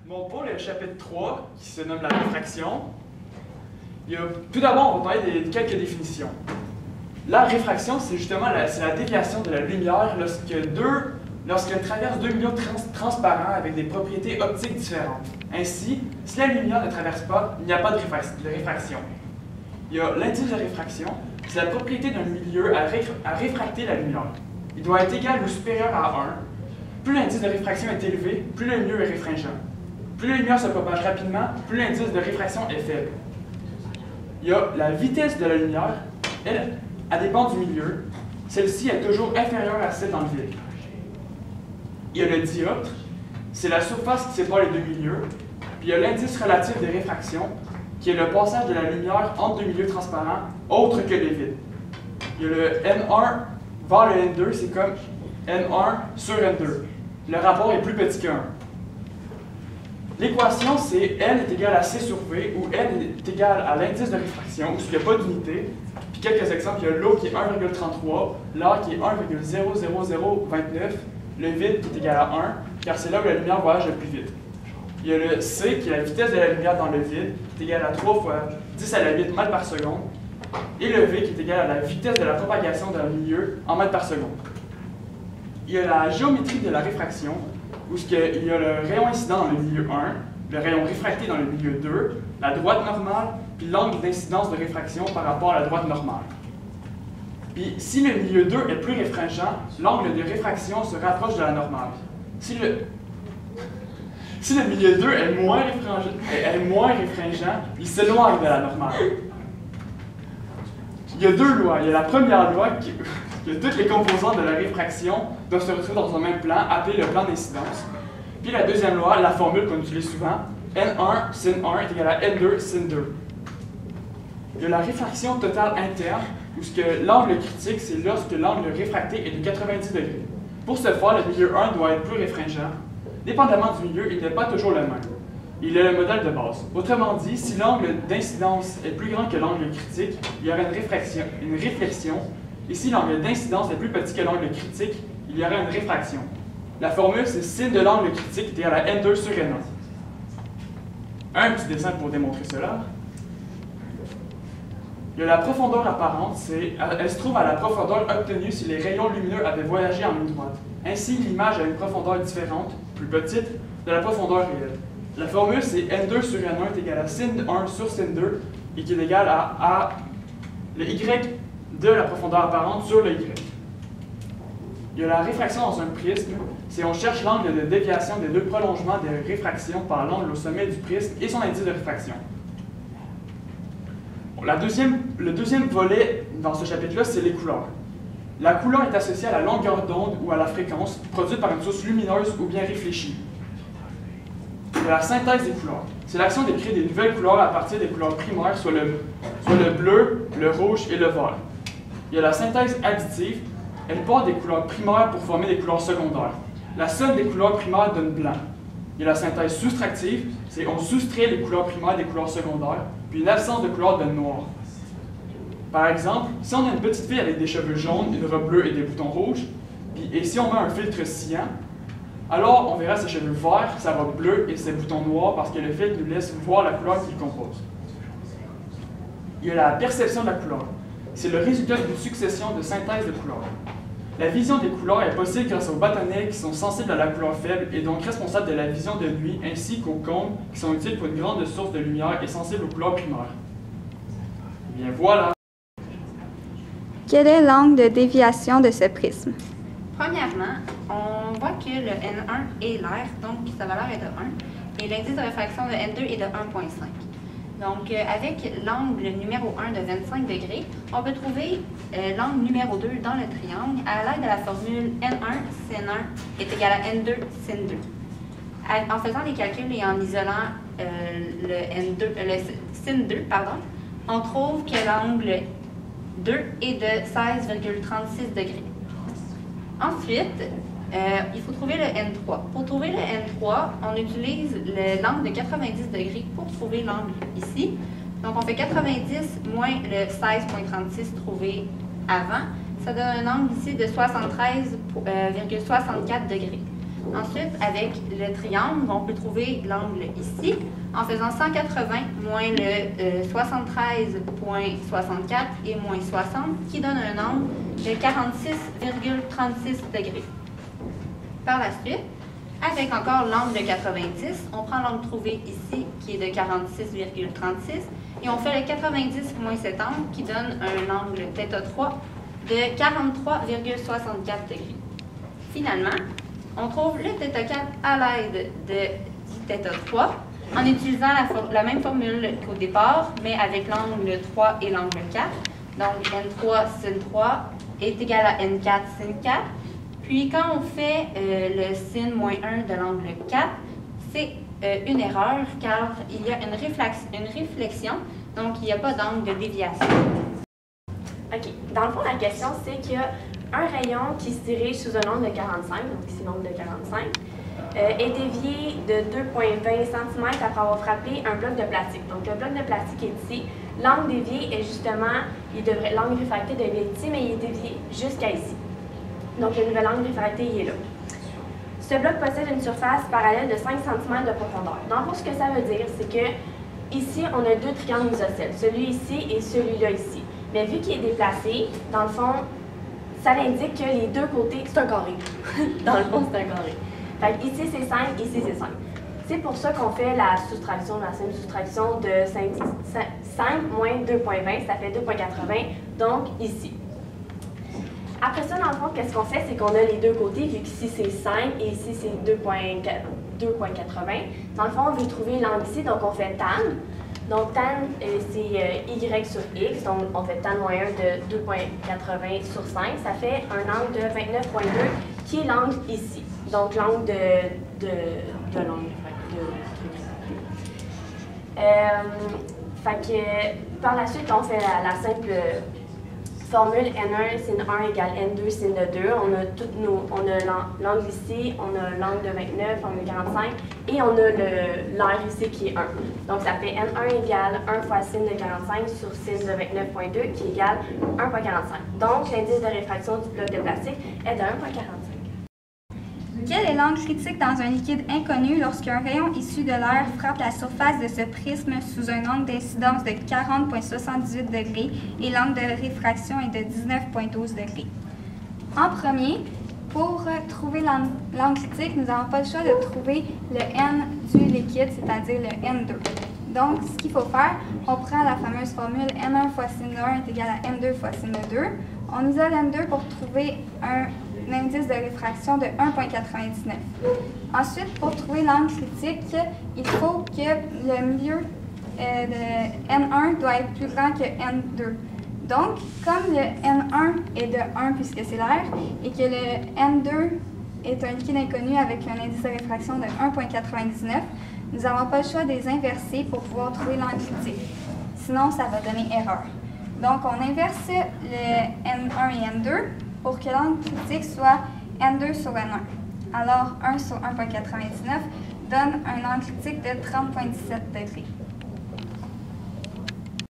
Bon, pour le chapitre 3, qui se nomme la réfraction, tout d'abord, on va parler de quelques définitions. La réfraction, c'est justement la déviation de la lumière lorsqu'elle traverse 2 milieux transparents avec des propriétés optiques différentes. Ainsi, si la lumière ne traverse pas, il n'y a pas de réfraction. Il y a l'indice de réfraction, c'est la propriété d'un milieu à réfracter la lumière. Il doit être égal ou supérieur à 1. Plus l'indice de réfraction est élevé, plus le milieu est réfringent. Plus la lumière se propage rapidement, plus l'indice de réfraction est faible. Il y a la vitesse de la lumière, elle dépend du milieu. Celle-ci est toujours inférieure à celle dans le vide. Il y a le dioptre, c'est la surface qui sépare les deux milieux. Puis il y a l'indice relatif de réfraction, qui est le passage de la lumière entre deux milieux transparents, autres que les vides. Il y a le N1 vers le N2, c'est comme N1 sur N2. Le rapport est plus petit que 1. L'équation, c'est N est égal à C sur V, où N est égal à l'indice de réfraction, où il n'y a pas d'unité. Puis quelques exemples, il y a l'eau qui est 1,33, l'air qui est 1,00029, le vide qui est égal à 1, car c'est là où la lumière voyage le plus vite. Il y a le C, qui est la vitesse de la lumière dans le vide, qui est égal à 3 fois 10 à la 8 mètres par seconde, et le V, qui est égal à la vitesse de la propagation d'un milieu en mètres par seconde. Il y a la géométrie de la réfraction, où il y a le rayon incident dans le milieu 1, le rayon réfracté dans le milieu 2, la droite normale, puis l'angle d'incidence de réfraction par rapport à la droite normale. Puis si le milieu 2 est plus réfringent, l'angle de réfraction se rapproche de la normale. Si le milieu 2 est moins réfringent, il s'éloigne de la normale. Il y a deux lois. Il y a la première loi que toutes les composantes de la réfraction doivent se retrouver dans un même plan, appelé le plan d'incidence. Puis la deuxième loi, la formule qu'on utilise souvent, N1 sin 1 est égal à N2 sin 2. Il y a la réfraction totale interne, où l'angle critique, c'est lorsque l'angle réfracté est de 90 degrés. Pour ce faire, le milieu 1 doit être plus réfringent. Dépendamment du milieu, il n'est pas toujours le même. Il est le modèle de base. Autrement dit, si l'angle d'incidence est plus grand que l'angle critique, il y aura une réflexion. Et si l'angle d'incidence est plus petit que l'angle critique, il y aura une réfraction. La formule, c'est sin de l'angle critique est égal à N2 sur N1. Un petit dessin pour démontrer cela. Il y a la profondeur apparente, elle se trouve à la profondeur obtenue si les rayons lumineux avaient voyagé en ligne droite. Ainsi, l'image a une profondeur différente, plus petite, de la profondeur réelle. La formule, c'est N2 sur N1 est égal à sin 1 sur sin 2 et qui est égal à le Y de la profondeur apparente sur le Y. Il y a la réfraction dans un prisme, c'est on cherche l'angle de déviation des deux prolongements des réfractions par l'angle au sommet du prisme et son indice de réfraction. Le deuxième volet dans ce chapitre-là, c'est les couleurs. La couleur est associée à la longueur d'onde ou à la fréquence produite par une source lumineuse ou bien réfléchie. Il y a la synthèse des couleurs. C'est l'action de créer des nouvelles couleurs à partir des couleurs primaires, soit le bleu, le rouge et le vert. Il y a la synthèse additive. Elle part des couleurs primaires pour former des couleurs secondaires. La somme des couleurs primaires donne blanc. Il y a la synthèse soustractive, c'est on soustrait les couleurs primaires des couleurs secondaires, puis une absence de couleur donne noir. Par exemple, si on a une petite fille avec des cheveux jaunes, une robe bleue et des boutons rouges, et si on met un filtre cyan, alors on verra ses cheveux verts, sa robe bleue et ses boutons noirs parce que le filtre nous laisse voir la couleur qu'il compose. Il y a la perception de la couleur. C'est le résultat d'une succession de synthèses de couleurs. La vision des couleurs est possible grâce aux bâtonnets qui sont sensibles à la couleur faible et donc responsables de la vision de nuit, ainsi qu'aux cônes qui sont utiles pour une grande source de lumière et sensibles aux couleurs primaires. Et bien voilà. Quel est l'angle de déviation de ce prisme? Premièrement, on voit que le N1 est l'air, donc sa valeur est de 1, et l'indice de réfraction de N2 est de 1,5. Donc, avec l'angle numéro 1 de 25 degrés, on peut trouver l'angle numéro 2 dans le triangle à l'aide de la formule N1 sin 1 est égal à N2 sin 2. En faisant les calculs et en isolant le sin 2, on trouve que l'angle 2 est de 16,36 degrés. Ensuite, il faut trouver le N3. Pour trouver le N3, on utilise l'angle de 90 degrés pour trouver l'angle ici. Donc, on fait 90 moins le 16,36 trouvé avant. Ça donne un angle ici de 73,64 degrés. Ensuite, avec le triangle, on peut trouver l'angle ici en faisant 180 moins le 73,64 et moins 60 qui donne un angle de 46,36 degrés. Par la suite, avec encore l'angle de 90, on prend l'angle trouvé ici qui est de 46,36 et on fait le 90 moins cet angle qui donne un angle θ3 de 43,64 degrés. Finalement, on trouve le θ4 à l'aide du θ3 en utilisant la même formule qu'au départ, mais avec l'angle 3 et l'angle 4. Donc, N3 sin 3 est égal à N4 sin 4. Puis, quand on fait le sin moins 1 de l'angle 4, c'est une erreur car il y a une réflexion, donc il n'y a pas d'angle de déviation. OK. Dans le fond, la question, c'est qu'il y a un rayon qui se dirige sous un angle de 45, donc ici l'angle de 45, est dévié de 2,20 cm après avoir frappé un bloc de plastique. Donc, le bloc de plastique est ici. L'angle dévié est justement, l'angle réfracté devrait être ici, mais il est dévié jusqu'à ici. Donc, le nouvel angle réfracté, il est là. Ce bloc possède une surface parallèle de 5 cm de profondeur. Donc, ce que ça veut dire, c'est que ici, on a deux triangles isocèles, celui ici et celui-là ici. Mais vu qu'il est déplacé, dans le fond, ça indique que les deux côtés, c'est un carré. Dans le fond, c'est un carré. Fait que ici, c'est 5, ici, c'est 5. C'est pour ça qu'on fait la soustraction, la simple soustraction de 5 moins 2,20, ça fait 2,80, donc ici. Après ça, dans le fond, qu'est-ce qu'on fait? C'est qu'on a les deux côtés, vu qu'ici c'est 5 et ici c'est 2,80. Dans le fond, on veut trouver l'angle ici, donc on fait tan. Donc tan, c'est y sur x, donc on fait tan moins 1 de 2,80 sur 5. Ça fait un angle de 29,2 qui est l'angle ici. Donc l'angle de l'angle. Fait que par la suite, on fait la simple formule N1 sin 1 égale N2 sin de 2. On a l'angle ici, on a l'angle de 29, angle de 45, et on a l'air ici qui est 1. Donc ça fait N1 égale 1 fois sin de 45 sur sin de 29,2 qui égale 1,45. Donc l'indice de réfraction du bloc de plastique est de 1,45. Quel est l'angle critique dans un liquide inconnu lorsqu'un rayon issu de l'air frappe la surface de ce prisme sous un angle d'incidence de 40,78 degrés et l'angle de réfraction est de 19,12 degrés? En premier, pour trouver l'angle critique, nous n'avons pas le choix de trouver le N du liquide, c'est-à-dire le N2. Donc, ce qu'il faut faire, on prend la fameuse formule N1 fois sin de 1 est égal à N2 fois sin de 2. On isole N2 pour trouver un indice de réfraction de 1,99. Ensuite, pour trouver l'angle critique, il faut que le milieu de N1 doit être plus grand que N2. Donc, comme le N1 est de 1 puisque c'est l'air, et que le N2 est un liquide inconnu avec un indice de réfraction de 1,99, nous n'avons pas le choix de les inverser pour pouvoir trouver l'angle critique. Sinon, ça va donner erreur. Donc, on inverse le N1 et N2 pour que l'angle critique soit N2 sur N1. Alors, 1 sur 1,99 donne un angle critique de 30,17 degrés.